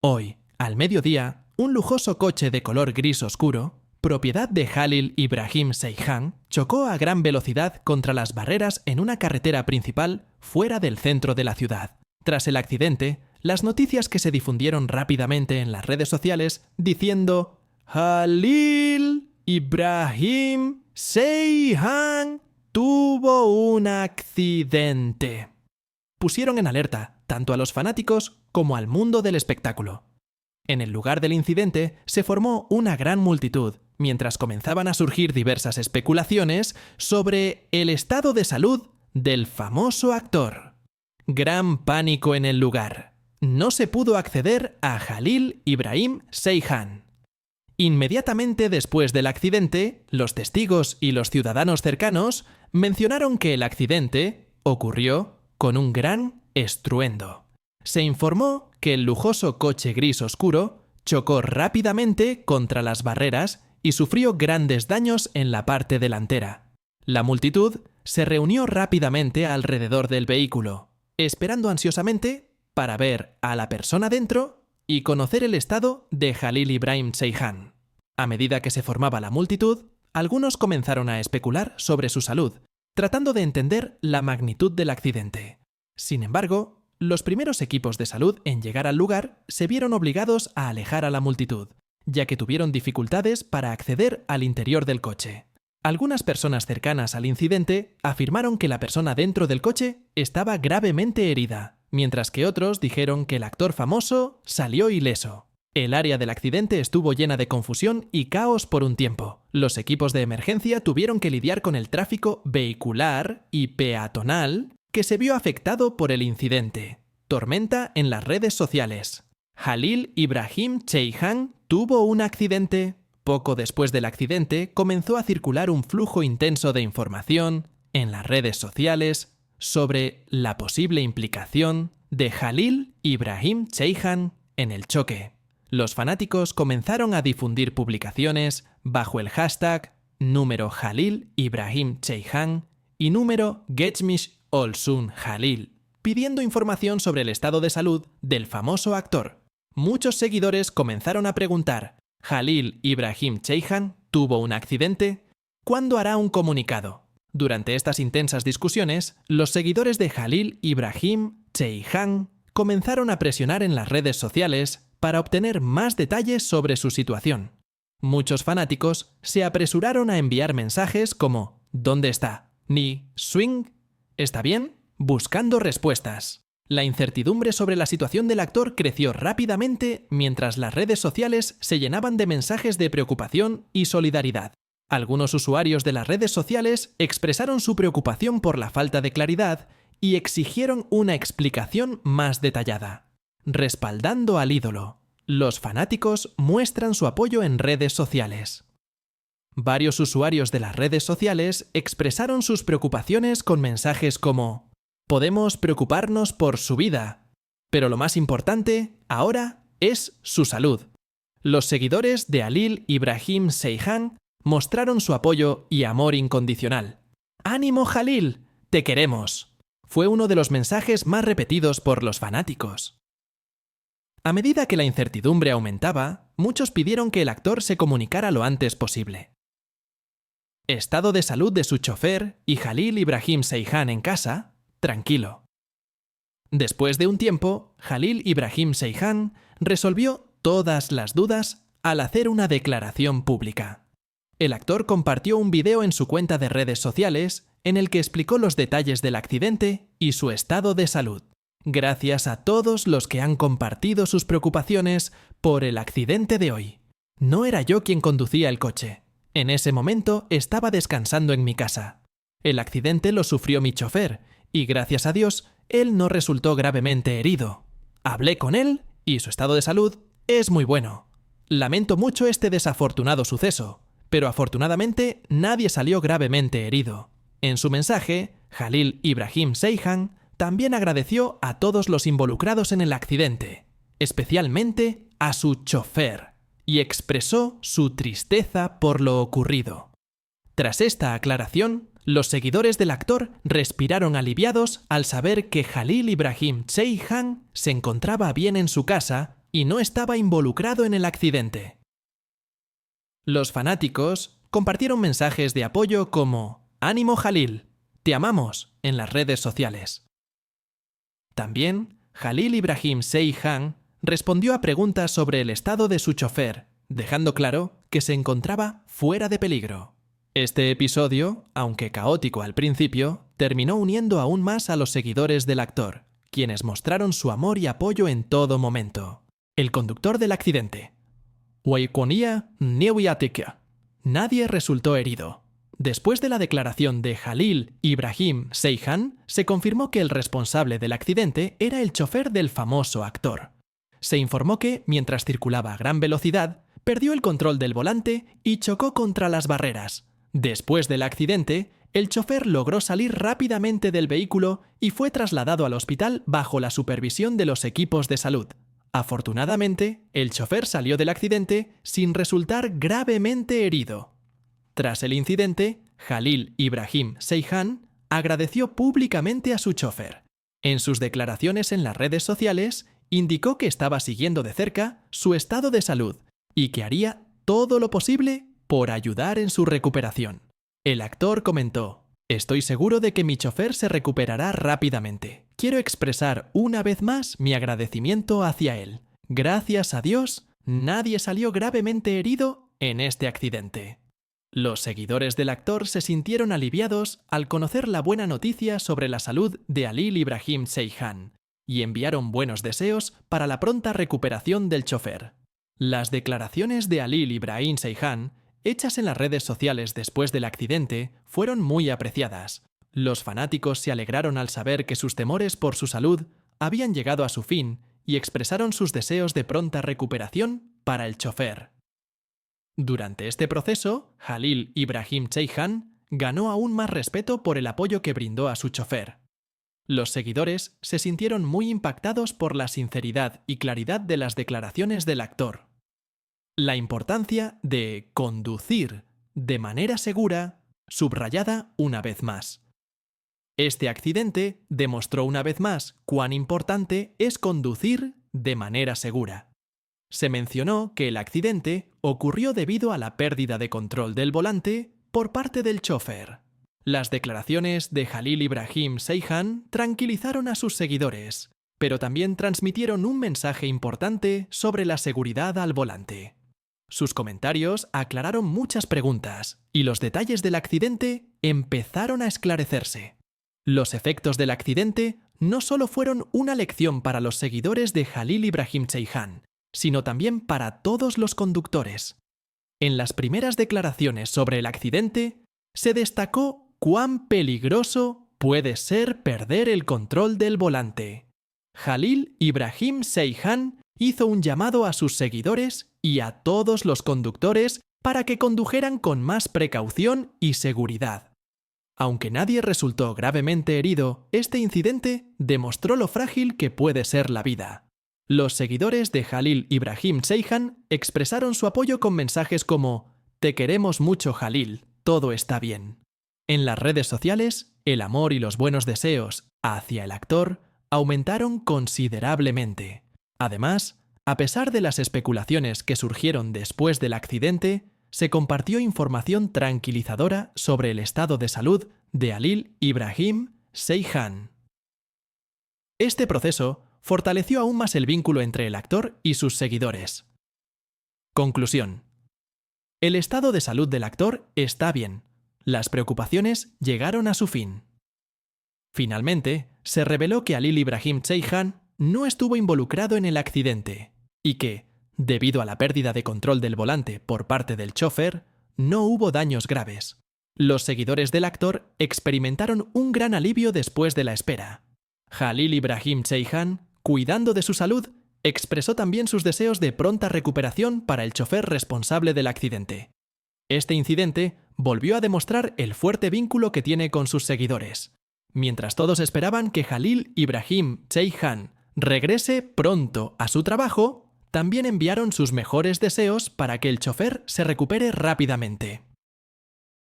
Hoy, al mediodía, un lujoso coche de color gris oscuro, propiedad de Jalil Ibrahim Ceyhan, chocó a gran velocidad contra las barreras en una carretera principal fuera del centro de la ciudad. Tras el accidente, las noticias que se difundieron rápidamente en las redes sociales diciendo «Jalil Ibrahim Ceyhan tuvo un accidente». Pusieron en alerta tanto a los fanáticos como al mundo del espectáculo. En el lugar del incidente se formó una gran multitud, mientras comenzaban a surgir diversas especulaciones sobre el estado de salud del famoso actor. Gran pánico en el lugar. No se pudo acceder a Jalil Ibrahim Ceyhan. Inmediatamente después del accidente, los testigos y los ciudadanos cercanos mencionaron que el accidente ocurrió con un gran estruendo. Se informó que el lujoso coche gris oscuro chocó rápidamente contra las barreras y sufrió grandes daños en la parte delantera. La multitud se reunió rápidamente alrededor del vehículo, esperando ansiosamente para ver a la persona dentro y conocer el estado de Jalil Ibrahim Ceyhan. A medida que se formaba la multitud, algunos comenzaron a especular sobre su salud, tratando de entender la magnitud del accidente. Sin embargo, los primeros equipos de salud en llegar al lugar se vieron obligados a alejar a la multitud, ya que tuvieron dificultades para acceder al interior del coche. Algunas personas cercanas al incidente afirmaron que la persona dentro del coche estaba gravemente herida, mientras que otros dijeron que el actor famoso salió ileso. El área del accidente estuvo llena de confusión y caos por un tiempo. Los equipos de emergencia tuvieron que lidiar con el tráfico vehicular y peatonal que se vio afectado por el incidente. Tormenta en las redes sociales. Jalil Ibrahim Ceyhan tuvo un accidente. Poco después del accidente comenzó a circular un flujo intenso de información en las redes sociales sobre la posible implicación de Jalil Ibrahim Ceyhan en el choque. Los fanáticos comenzaron a difundir publicaciones bajo el hashtag #Jalil Ibrahim Ceyhan y #Geçmiş Olsun Jalil, pidiendo información sobre el estado de salud del famoso actor. Muchos seguidores comenzaron a preguntar: ¿Jalil Ibrahim Ceyhan tuvo un accidente? ¿Cuándo hará un comunicado? Durante estas intensas discusiones, los seguidores de Jalil Ibrahim Ceyhan comenzaron a presionar en las redes sociales para obtener más detalles sobre su situación. Muchos fanáticos se apresuraron a enviar mensajes como ¿dónde está? Ni swing, ¿está bien? Buscando respuestas. La incertidumbre sobre la situación del actor creció rápidamente mientras las redes sociales se llenaban de mensajes de preocupación y solidaridad. Algunos usuarios de las redes sociales expresaron su preocupación por la falta de claridad y exigieron una explicación más detallada. Respaldando al ídolo, los fanáticos muestran su apoyo en redes sociales. Varios usuarios de las redes sociales expresaron sus preocupaciones con mensajes como «Podemos preocuparnos por su vida, pero lo más importante ahora es su salud». Los seguidores de Jalil Ibrahim Ceyhan mostraron su apoyo y amor incondicional. «¡Ánimo, Jalil! ¡Te queremos!», fue uno de los mensajes más repetidos por los fanáticos. A medida que la incertidumbre aumentaba, muchos pidieron que el actor se comunicara lo antes posible. Estado de salud de su chofer y Jalil Ibrahim Ceyhan en casa, tranquilo. Después de un tiempo, Jalil Ibrahim Ceyhan resolvió todas las dudas al hacer una declaración pública. El actor compartió un video en su cuenta de redes sociales en el que explicó los detalles del accidente y su estado de salud. Gracias a todos los que han compartido sus preocupaciones por el accidente de hoy. No era yo quien conducía el coche. En ese momento estaba descansando en mi casa. El accidente lo sufrió mi chofer y gracias a Dios, él no resultó gravemente herido. Hablé con él y su estado de salud es muy bueno. Lamento mucho este desafortunado suceso, pero afortunadamente nadie salió gravemente herido. En su mensaje, Jalil Ibrahim Ceyhan también agradeció a todos los involucrados en el accidente, especialmente a su chofer, y expresó su tristeza por lo ocurrido. Tras esta aclaración, los seguidores del actor respiraron aliviados al saber que Jalil Ibrahim Ceyhan se encontraba bien en su casa y no estaba involucrado en el accidente. Los fanáticos compartieron mensajes de apoyo como «¡Ánimo, Jalil! ¡Te amamos!» en las redes sociales. También, Jalil Ibrahim Seyhan respondió a preguntas sobre el estado de su chofer, dejando claro que se encontraba fuera de peligro. Este episodio, aunque caótico al principio, terminó uniendo aún más a los seguidores del actor, quienes mostraron su amor y apoyo en todo momento. El conductor del accidente. Waikonia Niewiatika. Nadie resultó herido. Después de la declaración de Jalil Ibrahim Seyhan, se confirmó que el responsable del accidente era el chofer del famoso actor. Se informó que, mientras circulaba a gran velocidad, perdió el control del volante y chocó contra las barreras. Después del accidente, el chofer logró salir rápidamente del vehículo y fue trasladado al hospital bajo la supervisión de los equipos de salud. Afortunadamente, el chofer salió del accidente sin resultar gravemente herido. Tras el incidente, Jalil Ibrahim Seyhan agradeció públicamente a su chofer. En sus declaraciones en las redes sociales, indicó que estaba siguiendo de cerca su estado de salud y que haría todo lo posible por ayudar en su recuperación. El actor comentó: «Estoy seguro de que mi chofer se recuperará rápidamente. Quiero expresar una vez más mi agradecimiento hacia él. Gracias a Dios, nadie salió gravemente herido en este accidente». Los seguidores del actor se sintieron aliviados al conocer la buena noticia sobre la salud de Jalil Ibrahim Seyhan y enviaron buenos deseos para la pronta recuperación del chofer. Las declaraciones de Jalil Ibrahim Seyhan, hechas en las redes sociales después del accidente, fueron muy apreciadas. Los fanáticos se alegraron al saber que sus temores por su salud habían llegado a su fin y expresaron sus deseos de pronta recuperación para el chofer. Durante este proceso, Jalil Ibrahim Seyhan ganó aún más respeto por el apoyo que brindó a su chofer. Los seguidores se sintieron muy impactados por la sinceridad y claridad de las declaraciones del actor. La importancia de conducir de manera segura, subrayada una vez más. Este accidente demostró una vez más cuán importante es conducir de manera segura. Se mencionó que el accidente ocurrió debido a la pérdida de control del volante por parte del chofer. Las declaraciones de Jalil Ibrahim Seyhan tranquilizaron a sus seguidores, pero también transmitieron un mensaje importante sobre la seguridad al volante. Sus comentarios aclararon muchas preguntas y los detalles del accidente empezaron a esclarecerse. Los efectos del accidente no solo fueron una lección para los seguidores de Jalil Ibrahim Seyhan, sino también para todos los conductores. En las primeras declaraciones sobre el accidente, se destacó cuán peligroso puede ser perder el control del volante. Jalil Ibrahim Seyhan hizo un llamado a sus seguidores y a todos los conductores para que condujeran con más precaución y seguridad. Aunque nadie resultó gravemente herido, este incidente demostró lo frágil que puede ser la vida. Los seguidores de Jalil Ibrahim Seyhan expresaron su apoyo con mensajes como «Te queremos mucho, Jalil, todo está bien». En las redes sociales, el amor y los buenos deseos hacia el actor aumentaron considerablemente. Además, a pesar de las especulaciones que surgieron después del accidente, se compartió información tranquilizadora sobre el estado de salud de Jalil Ibrahim Seyhan. Este proceso fortaleció aún más el vínculo entre el actor y sus seguidores. Conclusión. El estado de salud del actor está bien. Las preocupaciones llegaron a su fin. Finalmente, se reveló que Jalil Ibrahim Seyhan no estuvo involucrado en el accidente y que, debido a la pérdida de control del volante por parte del chofer, no hubo daños graves. Los seguidores del actor experimentaron un gran alivio después de la espera. Jalil Ibrahim Seyhan, cuidando de su salud, expresó también sus deseos de pronta recuperación para el chofer responsable del accidente. Este incidente volvió a demostrar el fuerte vínculo que tiene con sus seguidores. Mientras todos esperaban que Jalil Ibrahim Seyhan regrese pronto a su trabajo, también enviaron sus mejores deseos para que el chofer se recupere rápidamente.